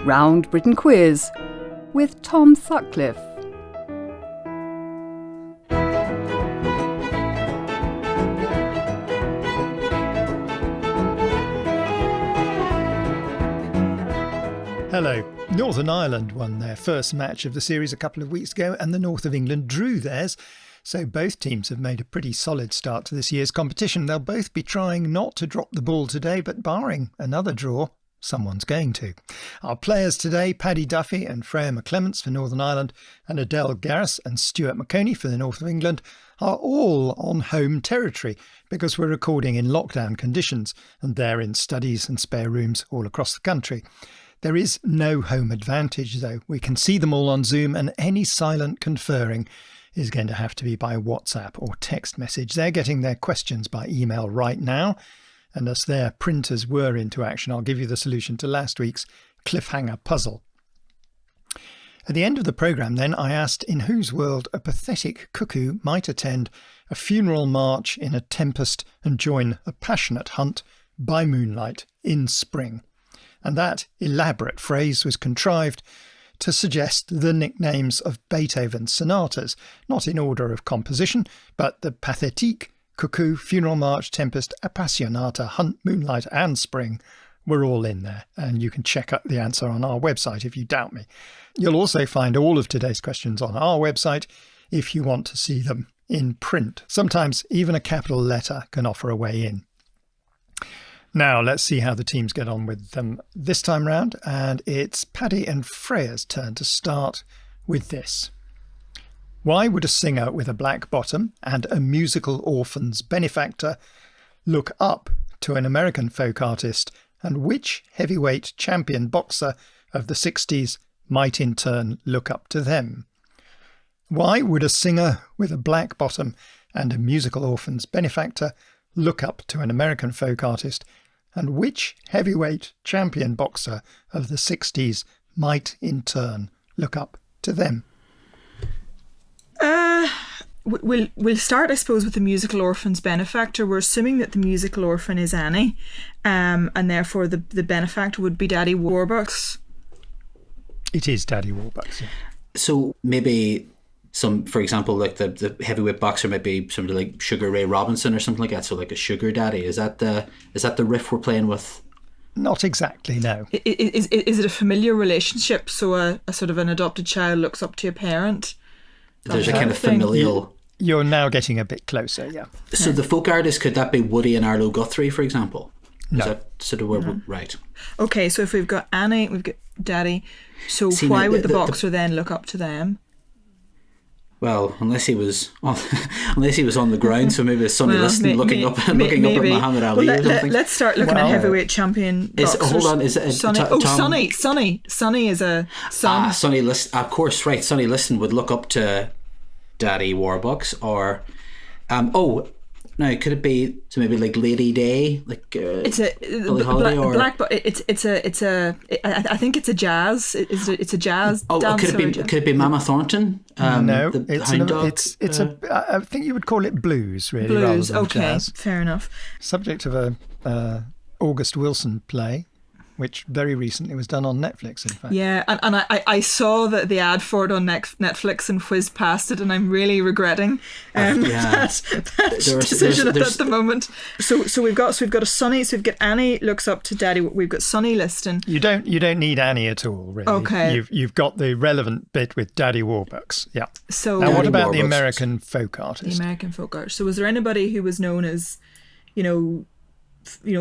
Round Britain Quiz with Tom Sutcliffe. Hello. Northern Ireland won their first match of the series a couple of weeks ago and the North of England drew theirs. So both teams have made a pretty solid start to this year's competition. They'll both be trying not to drop the ball today, but barring another draw, someone's going to. Our players today, Paddy Duffy and Freya McClements for Northern Ireland and Adele Garris and Stuart McConey for the North of England, are all on home territory because we're recording in lockdown conditions and they're in studies and spare rooms all across the country. There is no home advantage, though. We can see them all on Zoom, and any silent conferring is going to have to be by WhatsApp or text message. They're getting their questions by email right now, and as their printers were into action, I'll give you the solution to last week's cliffhanger puzzle. At the end of the programme, then, I asked in whose world a pathetic cuckoo might attend a funeral march in a tempest and join a passionate hunt by moonlight in spring. And that elaborate phrase was contrived to suggest the nicknames of Beethoven's sonatas, not in order of composition, but the Pathétique, Cuckoo, Funeral March, Tempest, Appassionata, Hunt, Moonlight and Spring were all in there. And you can check out the answer on our website if you doubt me. You'll also find all of today's questions on our website if you want to see them in print. Sometimes even a capital letter can offer a way in. Now, let's see how the teams get on with them this time round, and it's Paddy and Freya's turn to start with this. Why would a singer with a black bottom and a musical orphan's benefactor look up to an American folk artist, and which heavyweight champion boxer of the 60s might in turn look up to them? Why would a singer with a black bottom and a musical orphan's benefactor look up to an American folk artist, and which heavyweight champion boxer of the 60s might in turn look up to them? We'll start, I suppose, with the musical orphan's benefactor. We're assuming that the musical orphan is Annie, and therefore the benefactor would be Daddy Warbucks. It is Daddy Warbucks, yeah. So maybe some, for example, like the heavyweight boxer might be somebody like Sugar Ray Robinson or something like that. So like a sugar daddy. Is that the riff we're playing with? Not exactly, no. Is it a familiar relationship? So a sort of an adopted child looks up to a parent. There's a kind of familial. You're now getting a bit closer, yeah. So the folk artist, could that be Woody and Arlo Guthrie, for example? No. Is that sort of where right? Okay, so if we've got Annie, we've got Daddy. So why would the boxer then look up to them? Well, unless he was on the ground, so maybe Sonny Liston looking up at Muhammad Ali or something. Let's start looking at heavyweight champion boxers. Hold on, is it Sonny? Sonny is a son. Sonny Liston, of course, right. Sonny Liston would look up to Daddy Warbucks, or now could it be so maybe like Lady Day, like it's a Billie Holiday, or black? I think it's a jazz. It's a jazz. Could it be Mama Thornton? No, it's I think you would call it blues, really. Blues, rather than okay, jazz. fair enough. Subject of a August Wilson play, which very recently was done on Netflix, in fact. Yeah, and I saw the ad for it on Netflix and whizzed past it, and I'm really regretting that decision at the moment. So we've got a Sonny. So we've got Annie looks up to Daddy. We've got Sonny Liston. You don't need Annie at all, really. Okay. You've got the relevant bit with Daddy Warbucks. Yeah. So now, what about the Warbucks. American folk artist? The American folk artist. So was there anybody who was known as,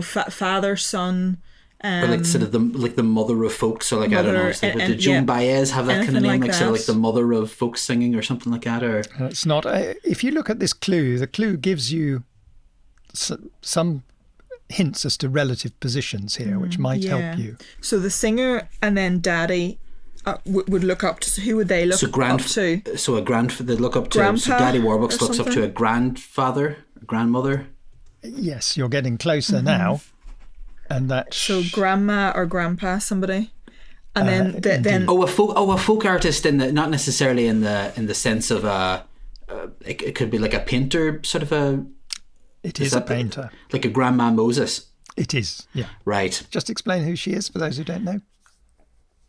father, son? Or like sort of the mother of folk, so like mother, I don't know, did Joan Baez have that kind of name, like sort of like the mother of folk singing or something like that? Or it's not. If you look at this clue, the clue gives you some hints as to relative positions here, which might help you. So the singer and then Daddy would look up to. So who would they look up to? So they look up to. Grandpa, so Daddy Warbucks looks something? up to a grandfather, a grandmother. Yes, you're getting closer now. And that so grandma or grandpa, somebody, and then a folk artist not necessarily in the sense of it could be like a painter, sort of a. It is a painter, like a Grandma Moses. It is, yeah. Right. Just explain who she is for those who don't know.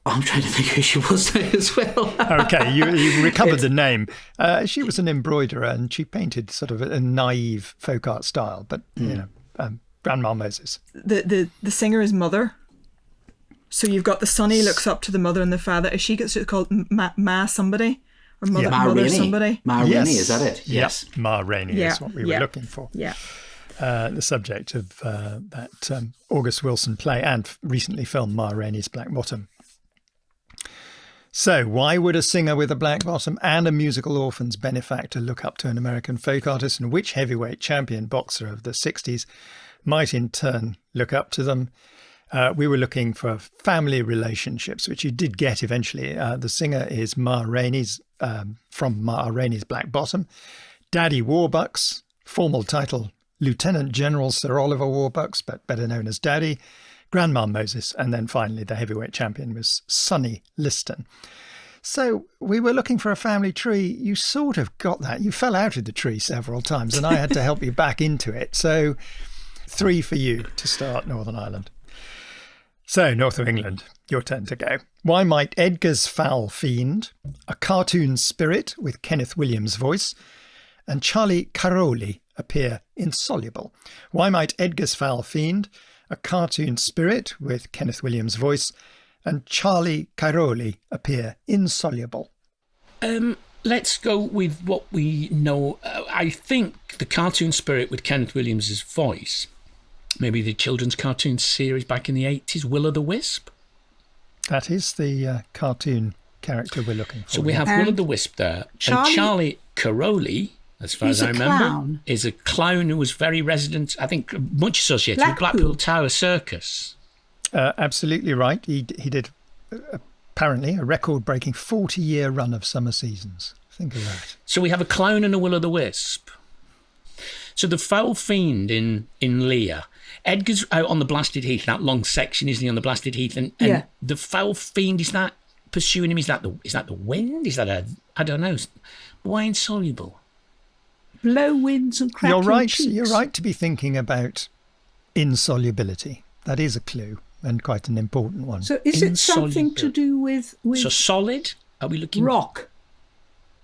I'm trying to think who she was now as well. Okay, you recovered the name. She was an embroiderer, and she painted sort of a naive folk art style, but, Grandma Moses. The singer is Mother. So you've got the son, he looks up to the mother and the father. Is she called Ma somebody? Or Mother, Ma Mother Rainey. Yes. somebody? Ma Rainey, is that it? Yes. Ma Rainey is what we were looking for. Yeah. The subject of that August Wilson play and recently filmed Ma Rainey's Black Bottom. So why would a singer with a black bottom and a musical orphan's benefactor look up to an American folk artist, and which heavyweight champion boxer of the 60s might in turn look up to them? We were looking for family relationships, which you did get eventually. The singer is Ma Rainey's, from Ma Rainey's Black Bottom. Daddy Warbucks, formal title Lieutenant General Sir Oliver Warbucks, but better known as Daddy. Grandma Moses, and then finally the heavyweight champion was Sonny Liston. So we were looking for a family tree. You sort of got that. You fell out of the tree several times, and I had to help you back into it. So 3 for you to start Northern Ireland. So, North of England, your turn to go. Why might Edgar's foul fiend, a cartoon spirit with Kenneth Williams' voice, and Charlie Cairoli appear insoluble? Why might Edgar's foul fiend, a cartoon spirit with Kenneth Williams' voice, and Charlie Cairoli appear insoluble? Let's go with what we know. I think the cartoon spirit with Kenneth Williams' voice, maybe the children's cartoon series back in the 80s, Will-o'-the-Wisp. That is the cartoon character we're looking for. So we have Will-o'-the-Wisp there. And Charlie Cairoli, as far as I remember, is a clown who was very resident, I think, much associated with Blackpool Tower Circus. Absolutely right. He did apparently a record-breaking 40-year run of summer seasons. Think of that. So we have a clown and a Will-o'-the-Wisp. So the foul fiend in Lear, Edgar's out on the blasted heath, that long section, isn't he, on the blasted heath? And the foul fiend, is that pursuing him? Is that the wind? Is that I don't know. Why insoluble? Blow winds and crackling cheeks. You're right to be thinking about insolubility. That is a clue, and quite an important one. So is it something to do with So solid? Are we looking... rock?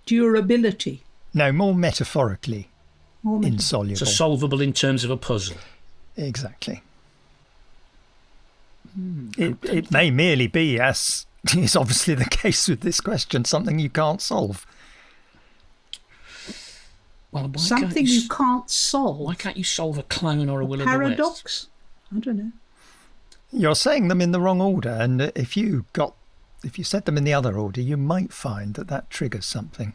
Durability? No, more metaphorically. Insoluble. So solvable in terms of a puzzle. Exactly. It may merely be, as is obviously the case with this question, something you can't solve. Well, something you can't solve. Why can't you solve a clown or a will-o'-the-wisp? Paradox? I don't know. You're saying them in the wrong order, and if you said them in the other order, you might find that triggers something.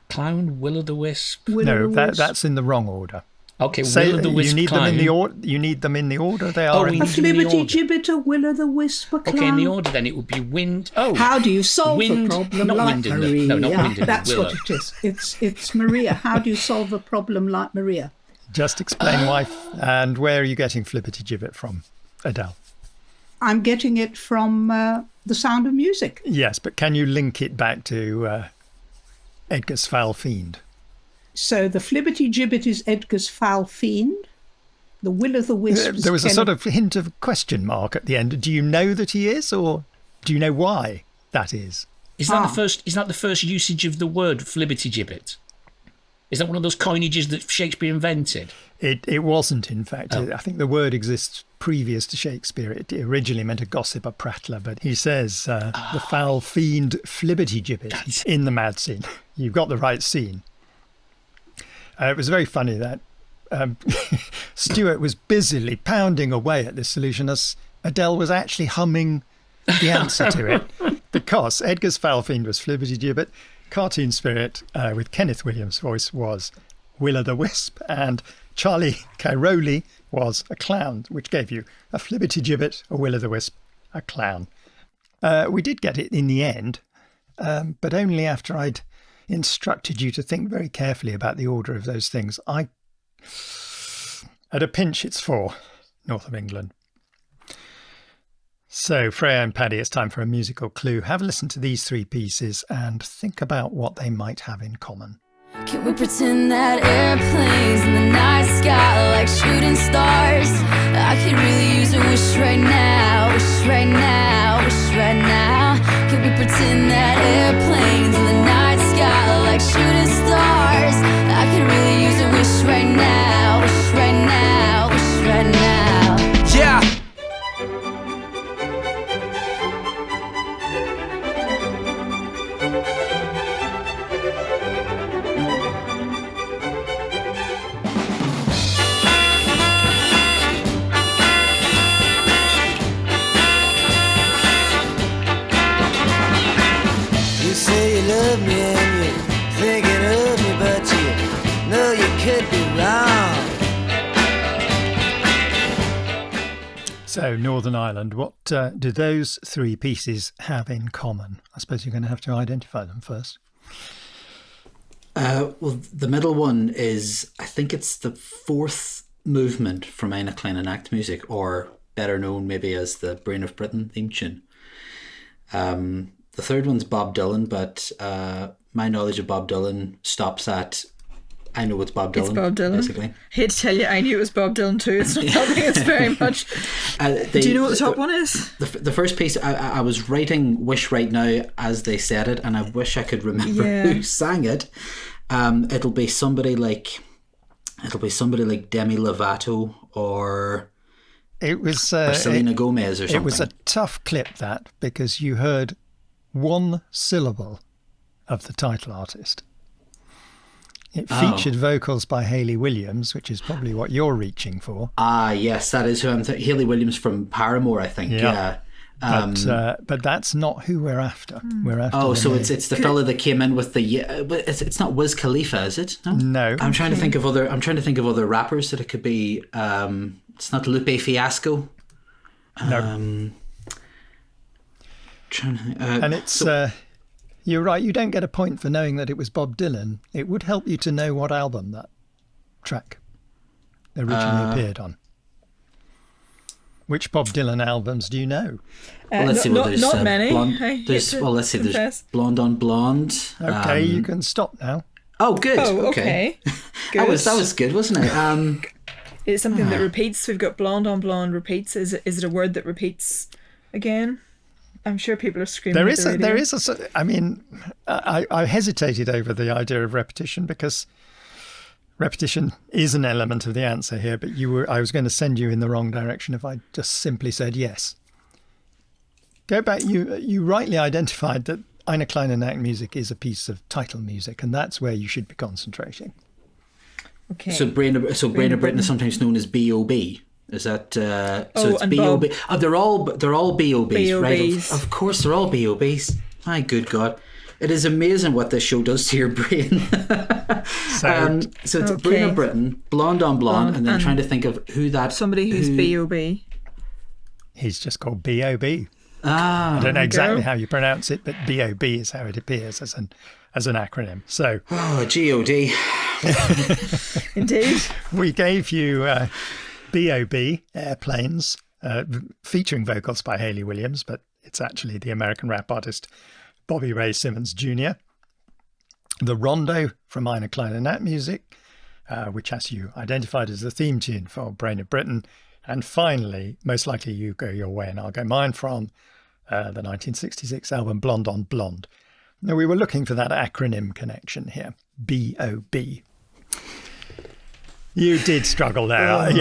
Clown, will-o'-the-wisp. No, that's in the wrong order. Okay, will-o'-the-wisp. You need clown. them in the order. You need them in the order they are. A flibbity gibbet, a will-o'-the-wisp, a clown. Okay, in the order then it would be wind. Oh, how do you solve wind, a problem not like wind in Maria? No, not wind in That's willow. what it is. It's Maria. How do you solve a problem like Maria? Just explain why, and where are you getting flibbity gibbet from, Adele? I'm getting it from The Sound of Music. Yes, but can you link it back to Edgar's foul fiend? So the flibbity gibbet is Edgar's foul fiend. The will-o'-the-wisp is there was a sort of hint of question mark at the end. Do you know that he is, or do you know why that is? Is that the first usage of the word flibbity gibbet? Is that one of those coinages that Shakespeare invented? It wasn't, in fact. I think the word exists previous to Shakespeare. It originally meant a gossip, a prattler, but he says the foul fiend flibbity gibbet in the mad scene. You've got the right scene. It was very funny that Stuart was busily pounding away at this solution as Adele was actually humming the answer to it, because Edgar's foul fiend was flibbity gibbet, cartoon spirit with Kenneth Williams' voice was will-o'-the-wisp, and Charlie Cairoli was a clown, which gave you a flibbity gibbet, a will-o'-the-wisp, a clown. We did get it in the end, but only after I'd instructed you to think very carefully about the order of those things. At a pinch, it's 4, North of England. So, Freya and Paddy, it's time for a musical clue. Have a listen to these 3 pieces and think about what they might have in common. Can we pretend that airplanes in the night sky like shooting stars? I could really use a wish right now, wish right now, wish right now. wishing that airplanes in the night sky like shooting stars. I could really use a wish right now, wish right now, wish right now. Yeah. You say you love me and you're thinking of me, but you know you could be wrong. So, Northern Ireland, what do those three pieces have in common? I suppose you're going to have to identify them first. Well, the middle one is, I think it's the fourth movement from Eine kleine Nachtmusik, or better known maybe as the Brain of Britain theme tune. The third one's Bob Dylan, but my knowledge of Bob Dylan stops at, I know it's Bob Dylan. It's Bob Dylan. Basically. Hate to tell you, I knew it was Bob Dylan too. It's not helping us very much. Do you know what the top one is? The first piece, I was writing Wish Right Now as they said it, and I wish I could remember who sang it. It'll be somebody like Demi Lovato or Selena Gomez or something. It was a tough clip, that, because you heard one syllable of the title artist. It featured vocals by Hayley Williams, which is probably what you're reaching for. Ah, yes, that is who I'm Hayley Williams from Paramore, I think. Yeah. But that's not who we're after. We're after. So it's the fella that came in with the. But it's not Wiz Khalifa, is it? No. I'm trying to think of other rappers that it could be. It's not Lupe Fiasco. No. And it's. You're right, you don't get a point for knowing that it was Bob Dylan. It would help you to know what album that track originally appeared on. Which Bob Dylan albums do you know? Well, let's see. There's not many. There's Blonde on Blonde. Okay, you can stop now. Oh, good. Oh, okay. Good. That was good, wasn't it? It's something that repeats. We've got Blonde on Blonde repeats. Is it a word that repeats again? I'm sure people are screaming. I hesitated over the idea of repetition because repetition is an element of the answer here, but I was going to send you in the wrong direction if I just simply said yes. Go back. You rightly identified that Eine kleine Nachtmusik is a piece of title music, and that's where you should be concentrating. Okay. So Brain of Britain is sometimes known as B.O.B. Is that so? It's B.O.B. Oh, they're all B.O.Bs, right? Of course, they're all B.O.Bs. My good God, it is amazing what this show does to your brain. So it's Brain of Britain, Blonde on Blonde, and then trying to think of who that somebody who's B.O.B. He's just called B.O.B. Ah, I don't know exactly how you pronounce it, but B.O.B. is how it appears as an acronym. So G.O.D. Indeed, we gave you. B.O.B. Airplanes, featuring vocals by Hayley Williams, but it's actually the American rap artist Bobby Ray Simmons Jr. The Rondo from Eine kleine Nachtmusik, which has you identified as the theme tune for Brain of Britain. And finally, most likely you go your way and I'll go mine, from the 1966 album Blonde on Blonde. Now, we were looking for that acronym connection here, B.O.B. You did struggle there.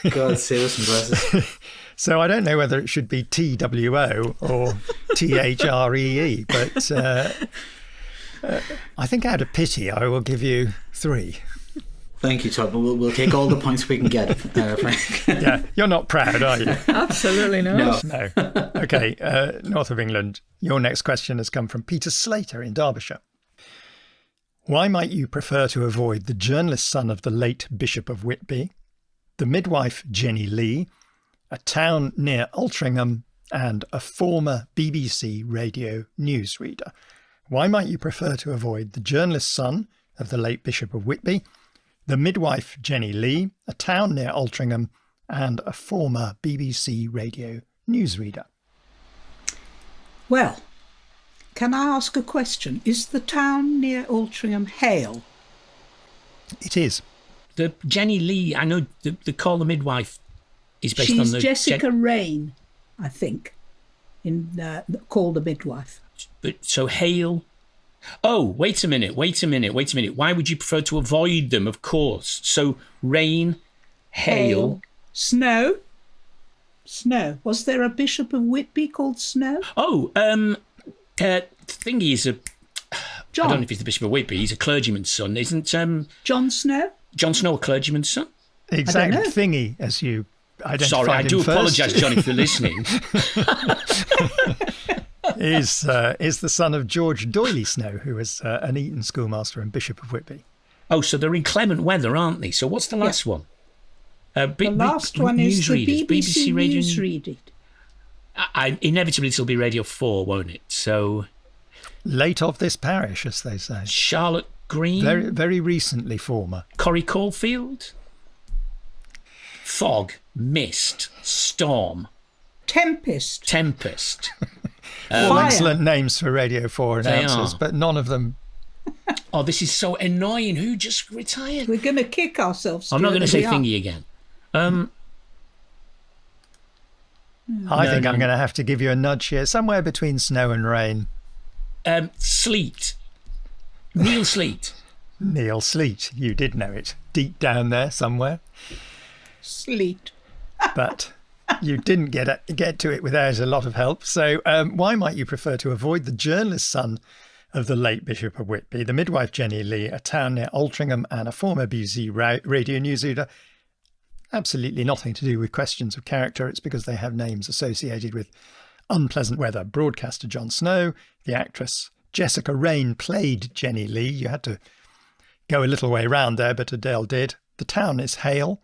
God save us and bless us. So I don't know whether it should be TWO or THREE, but I think out of pity I will give you 3. Thank you, Todd. We'll take all the points we can get, Frank. Yeah, you're not proud, are you? Absolutely not. No. Okay, north of England. Your next question has come from Peter Slater in Derbyshire. Why might you prefer to avoid the journalist son of the late Bishop of Whitby, the midwife Jennie Lee, a town near Altrincham, and a former BBC radio newsreader? Why might you prefer to avoid the journalist son of the late Bishop of Whitby, the midwife Jennie Lee, a town near Altrincham, and a former BBC radio newsreader? Well, can I ask a question? Is the town near Altrincham Hale? It is. The Jennie Lee, I know the Call the Midwife is based She's on the... Jessica Raine, I think, in Call the Midwife. So hail. Oh, wait a minute. Why would you prefer to avoid them? Of course. So rain, hail. Snow. Was there a Bishop of Whitby called Snow? Oh, Thingy is a... John. I don't know if he's the Bishop of Whitby. He's a clergyman's son, isn't... John Snow? John Snow a clergyman's son? Exactly. Thingy, as you identified. Sorry, I do apologise, Johnny, for listening. is the son of George Doyley Snow, who was an Eton schoolmaster and Bishop of Whitby. Oh, so they're inclement weather, aren't they? So what's the last one? The last one is the BBC Radio Newsreader. Inevitably, it'll be Radio 4, won't it? So... Late of this parish, as they say. Charlotte Green? Very, very recently former. Corrie Caulfield? Fog, mist, storm. Tempest. All excellent names for Radio 4 announcers, but none of them... Oh, this is so annoying. Who just retired? We're going to kick ourselves. I'm not going to say Thingy again. I think I'm going to have to give you a nudge here. Somewhere between snow and rain. Sleet. Neil Sleet. Neil Sleet. You did know it. Deep down there somewhere. Sleet. But you didn't get to it without a lot of help. So why might you prefer to avoid the journalist son of the late Bishop of Whitby, the midwife Jennie Lee, a town near Altrincham, and a former BBC radio newsreader? Absolutely nothing to do with questions of character. It's because they have names associated with unpleasant weather. Broadcaster Jon Snow, the actress Jessica Raine played Jennie Lee. You had to go a little way round there, but Adele did. The town is Hale,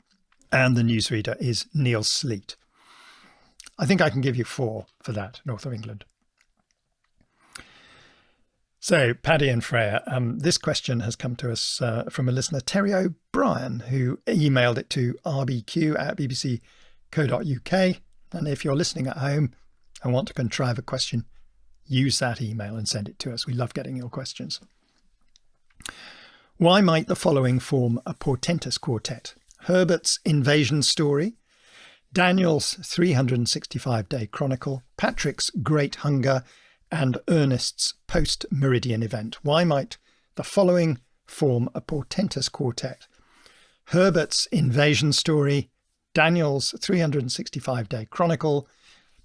and the newsreader is Neil Sleet. I think I can give you 4 for that, North of England. So, Paddy and Freya, this question has come to us from a listener, Terry O'Brien, who emailed it to rbq@bbc.co.uk. And if you're listening at home and want to contrive a question, use that email and send it to us. We love getting your questions. Why might the following form a portentous quartet? Herbert's invasion story, Daniel's 365-day chronicle, Patrick's great hunger, and Ernest's post-meridian event. Why might the following form a portentous quartet? Herbert's invasion story, Daniel's 365-day chronicle,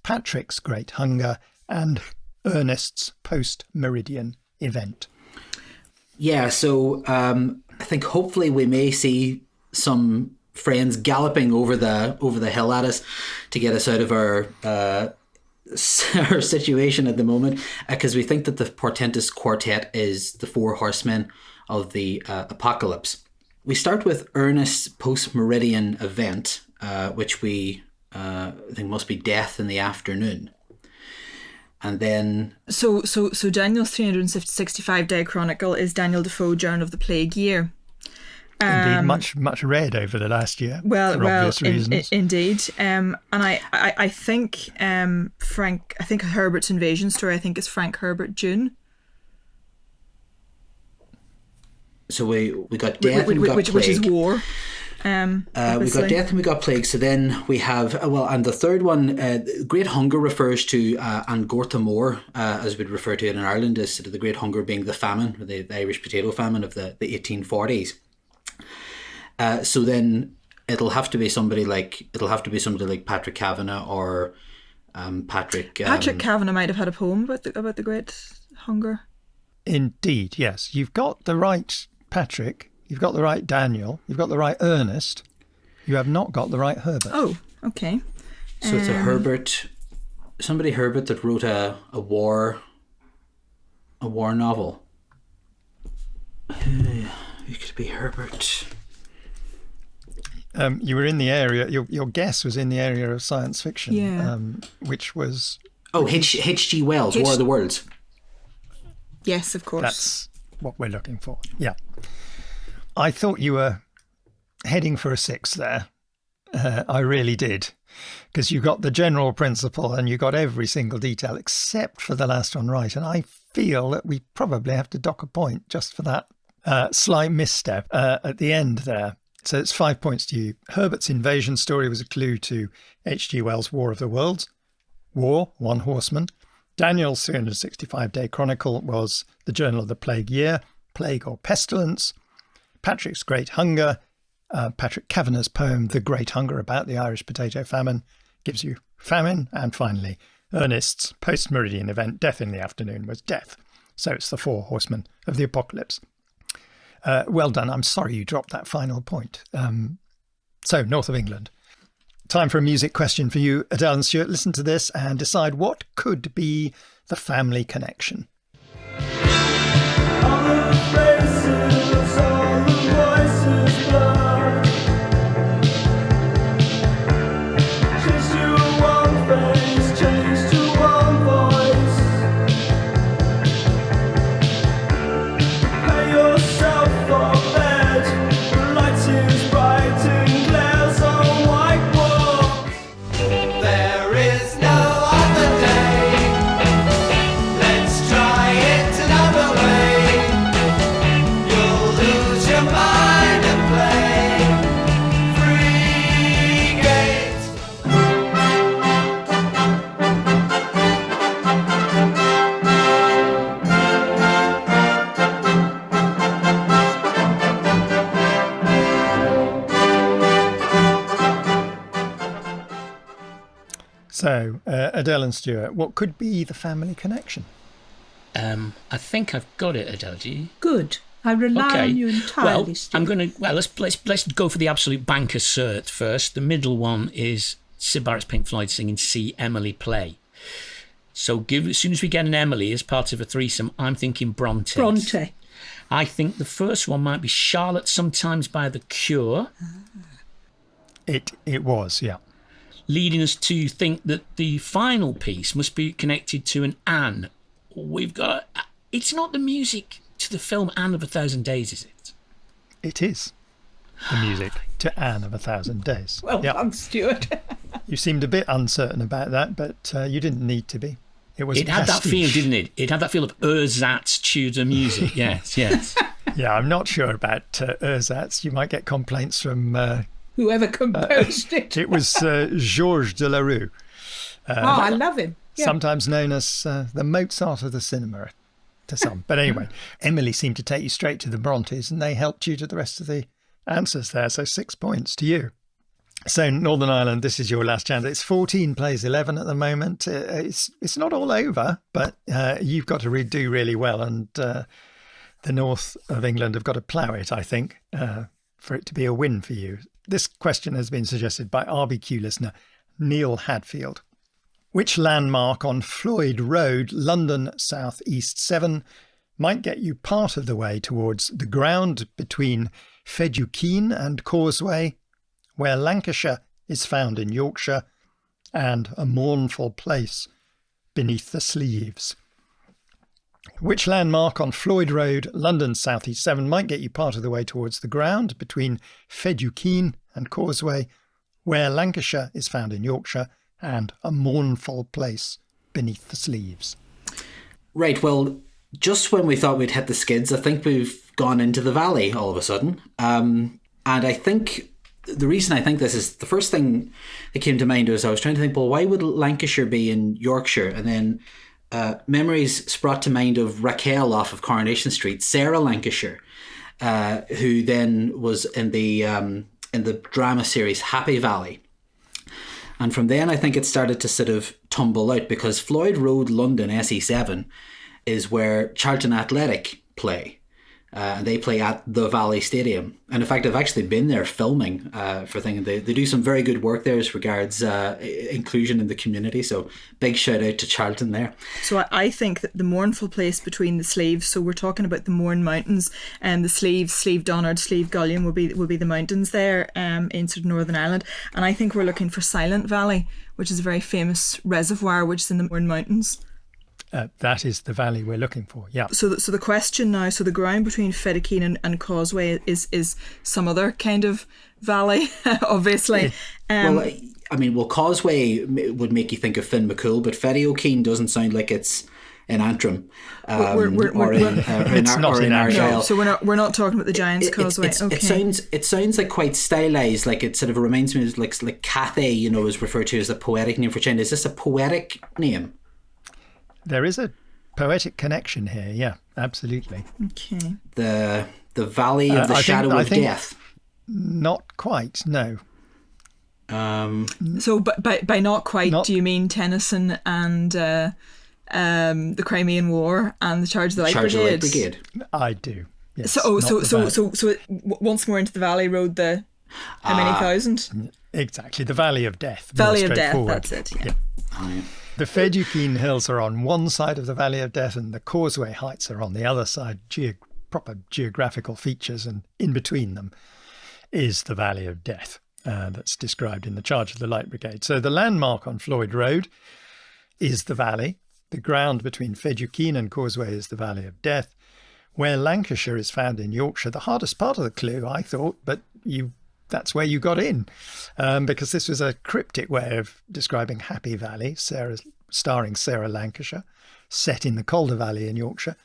Patrick's great hunger, and Ernest's post-meridian event. Yeah, so I think hopefully we may see some friends galloping over the hill at us to get us out of our situation at the moment, because we think that the portentous quartet is the 4 horsemen of the apocalypse. We start with Ernest's post-meridian event, which we think must be death in the afternoon. And then... So Daniel's 365-day chronicle is Daniel Defoe, Journal of the Plague Year. Indeed, much read over the last year. For obvious reasons. Indeed. And I think Frank. I think Herbert's invasion story. I think is Frank Herbert June. So we got death and we got plague, which is war. We got death and we got plague. So then we have and the third one, Great Hunger, refers to Angorta Moor, as we'd refer to it in Ireland, as sort of the Great Hunger being the famine, the Irish potato famine of the 1840s. So then it'll have to be somebody like Patrick Kavanagh or Patrick. Patrick Kavanagh might have had a poem about the Great Hunger. Indeed, yes. You've got the right Patrick. You've got the right Daniel. You've got the right Ernest. You have not got the right Herbert. Oh, okay. So it's a Herbert, somebody Herbert that wrote a war novel. It could be Herbert. You were in the area. Your guess was in the area of science fiction. Yeah. Which was H.G. Wells, War of the Worlds. Yes, of course. That's what we're looking for. Yeah. I thought you were heading for a 6 there. I really did. Because you got the general principle and you got every single detail except for the last one right. And I feel that we probably have to dock a point just for that slight misstep at the end there. So it's 5 points to you. Herbert's invasion story was a clue to H.G. Wells' War of the Worlds. War, 1 horseman. Daniel's 365-day chronicle was The Journal of the Plague Year, Plague or Pestilence. Patrick's Great Hunger, Patrick Kavanagh's poem The Great Hunger about the Irish potato famine, gives you famine. And finally, Ernest's post-meridian event, Death in the Afternoon, was death. So it's the 4 horsemen of the apocalypse. Well done. I'm sorry you dropped that final point. So, north of England. Time for a music question for you, Adele and Stuart. Listen to this and decide what could be the family connection. All the faces, all the voices blur. Change to one face, change to one voice. Pay yourself for bed. The light is bright and glares on white walls. There is no other day. Let's try it another way. You'll lose your mind and play free games. So, Adele and Stuart, what could be the family connection? I think I've got it, Adele. Do you? Good. I rely on you entirely, Well, Stuart. I'm going to. Well, let's go for the absolute banker cert first. The middle one is Syd Barrett's Pink Floyd singing "See Emily Play." So, as soon as we get an Emily as part of a threesome, I'm thinking Bronte. Bronte. I think the first one might be Charlotte Sometimes by The Cure, It was, yeah. leading us to think that the final piece must be connected to an Anne. We've got. It's not the music to the film Anne of a Thousand Days, is it? It is the music to Anne of a Thousand Days. Well Yeah. done, Stuart. You seemed a bit uncertain about that, but you didn't need to be. It had that feel, didn't it? It had that feel of ersatz Tudor music. Yes. Yeah, I'm not sure about ersatz. You might get complaints from... Whoever composed it. it was Georges de la Rue. I love him. Yeah. Sometimes known as the Mozart of the cinema to some. But anyway, Emily seemed to take you straight to the Brontes, and they helped you to the rest of the answers there. So 6 points to you. So Northern Ireland, this is your last chance. It's 14 plays 11 at the moment. It's not all over, but you've got to do really well. And the north of England have got to plough it, I think, for it to be a win for you. This question has been suggested by RBQ listener Neil Hadfield. Which landmark on Floyd Road, London South East 7, might get you part of the way towards the ground between Fedioukine and Causeway, where Lancashire is found in Yorkshire, and a mournful place beneath the Slieves? Which landmark on Floyd Road, London South East 7, might get you part of the way towards the ground between Fedioukine and Causeway, where Lancashire is found in Yorkshire, and a mournful place beneath the Slieves? Right, well, just when we thought we'd hit the skids, I think we've gone into the valley all of a sudden. And I think the reason I think this is, the first thing that came to mind was I was trying to think, well, why would Lancashire be in Yorkshire? And then memories brought to mind of Raquel off of Coronation Street, Sarah Lancashire, who then was in the drama series Happy Valley. And from then I think it started to sort of tumble out, because Floyd Road, London, SE7 is where Charlton Athletic play. And they play at the Valley Stadium. And in fact, I've actually been there filming for things. They do some very good work there as regards inclusion in the community. So big shout out to Charlton there. So I think that the mournful place between the Slieves, so we're talking about the Mourne Mountains, and the Slieves, Slieve Donard, Slieve Gullion will be the mountains there in sort of Northern Ireland. And I think we're looking for Silent Valley, which is a very famous reservoir which is in the Mourne Mountains. That is the valley we're looking for, yeah. So the question now, so the ground between Fedioukine and Causeway is some other kind of valley, obviously. Causeway would make you think of Finn McCool, but Fedioukine doesn't sound like it's in Antrim or in Argyll. No, so we're not talking about the Giant's Causeway. It sounds like quite stylized. Like it sort of reminds me of like Cathay, is referred to as a poetic name for China. Is this a poetic name? There is a poetic connection here. Yeah, absolutely. Okay. The Valley of the Shadow of Death. Not quite, no. So by not quite, do you mean Tennyson and the Crimean War and the Charge of the Light Brigade? I do. Yes, so once more into the Valley Road, the how many thousand? Exactly, the Valley of Death. Valley of Death, that's it. Yeah. Oh, yeah. The Fedioukine Hills are on one side of the Valley of Death, and the Causeway Heights are on the other side. Proper geographical features, and in between them is the Valley of Death that's described in the Charge of the Light Brigade. So the landmark on Floyd Road is the valley. The ground between Fedioukine and Causeway is the Valley of Death. Where Lancashire is found in Yorkshire, the hardest part of the clue, I thought, but that's where you got in, because this was a cryptic way of describing Happy Valley, starring Sarah Lancashire, set in the Calder Valley in Yorkshire.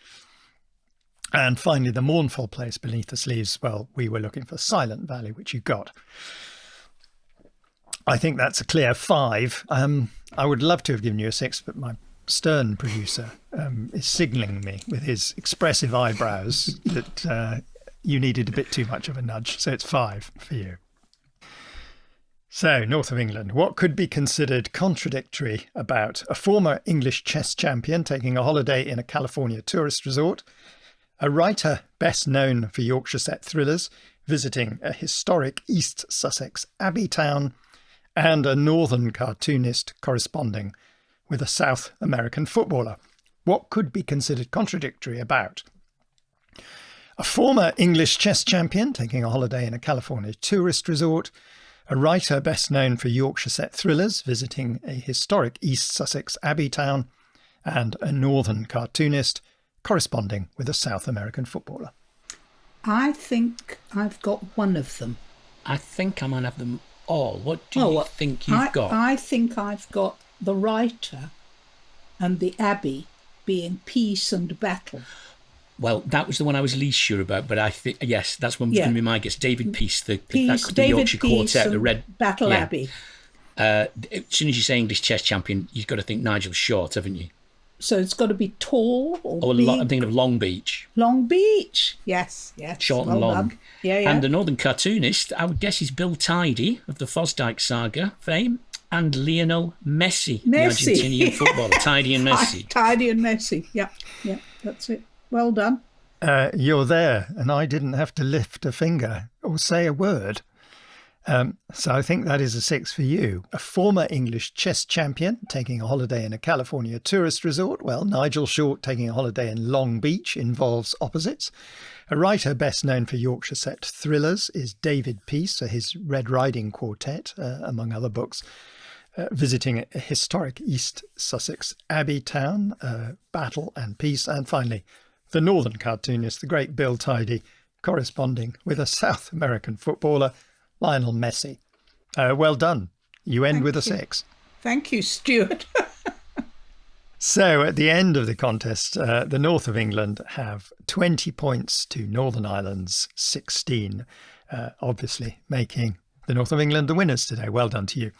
And finally, the Mourneful place beneath the Slieves. Well, we were looking for Silent Valley, which you got. I think that's a clear 5. I would love to have given you a 6, but my stern producer is signalling me with his expressive eyebrows that you needed a bit too much of a nudge. So it's 5 for you. So, north of England, what could be considered contradictory about a former English chess champion taking a holiday in a California tourist resort, a writer best known for Yorkshire set thrillers, visiting a historic East Sussex abbey town, and a northern cartoonist corresponding with a South American footballer? What could be considered contradictory about a former English chess champion taking a holiday in a California tourist resort, a writer best known for Yorkshire set thrillers, visiting a historic East Sussex abbey town, and a northern cartoonist corresponding with a South American footballer? I think I've got one of them. I think I might have them all. What do you think you've got? I think I've got the writer and the abbey being peace and battle. Well, that was the one I was least sure about, but I think, yes, that's one going to be my guess. David Peace, the Yorkshire quartet, the Red Battle Abbey. As soon as you say English chess champion, you've got to think Nigel Short, haven't you? So it's got to be tall or big. I'm thinking of Long Beach. Long Beach, yes. Short and long. Done. Yeah. And the northern cartoonist, I would guess, is Bill Tidy of the Fosdyke saga fame, and Lionel Messi. The Argentinian footballer. Tidy and Messi. Tidy and Messi, yeah, that's it. Well done. You're there, and I didn't have to lift a finger or say a word. So I think that is a 6 for you. A former English chess champion taking a holiday in a California tourist resort. Well, Nigel Short taking a holiday in Long Beach involves opposites. A writer best known for Yorkshire set thrillers is David Peace, so his Red Riding Quartet, among other books. Visiting a historic East Sussex abbey town, battle and peace. And finally, the northern cartoonist, the great Bill Tidy, corresponding with a South American footballer, Lionel Messi. Well done. You end with a 6. Thank you, Stuart. So at the end of the contest, the north of England have 20 points to Northern Ireland's 16, obviously making the north of England the winners today. Well done to you.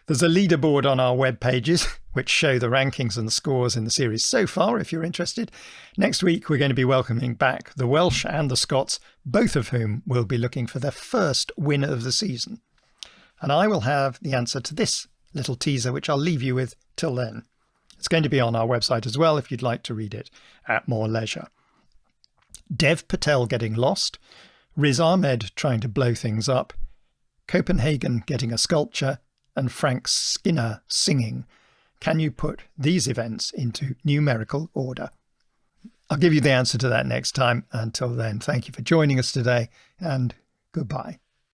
There's a leaderboard on our web pages which show the rankings and the scores in the series so far, if you're interested. Next week, we're going to be welcoming back the Welsh and the Scots, both of whom will be looking for their first win of the season. And I will have the answer to this little teaser, which I'll leave you with till then. It's going to be on our website as well, if you'd like to read it at more leisure. Dev Patel getting lost, Riz Ahmed trying to blow things up, Copenhagen getting a sculpture, and Frank Skinner singing. Can you put these events into numerical order? I'll give you the answer to that next time. Until then, thank you for joining us today, and goodbye.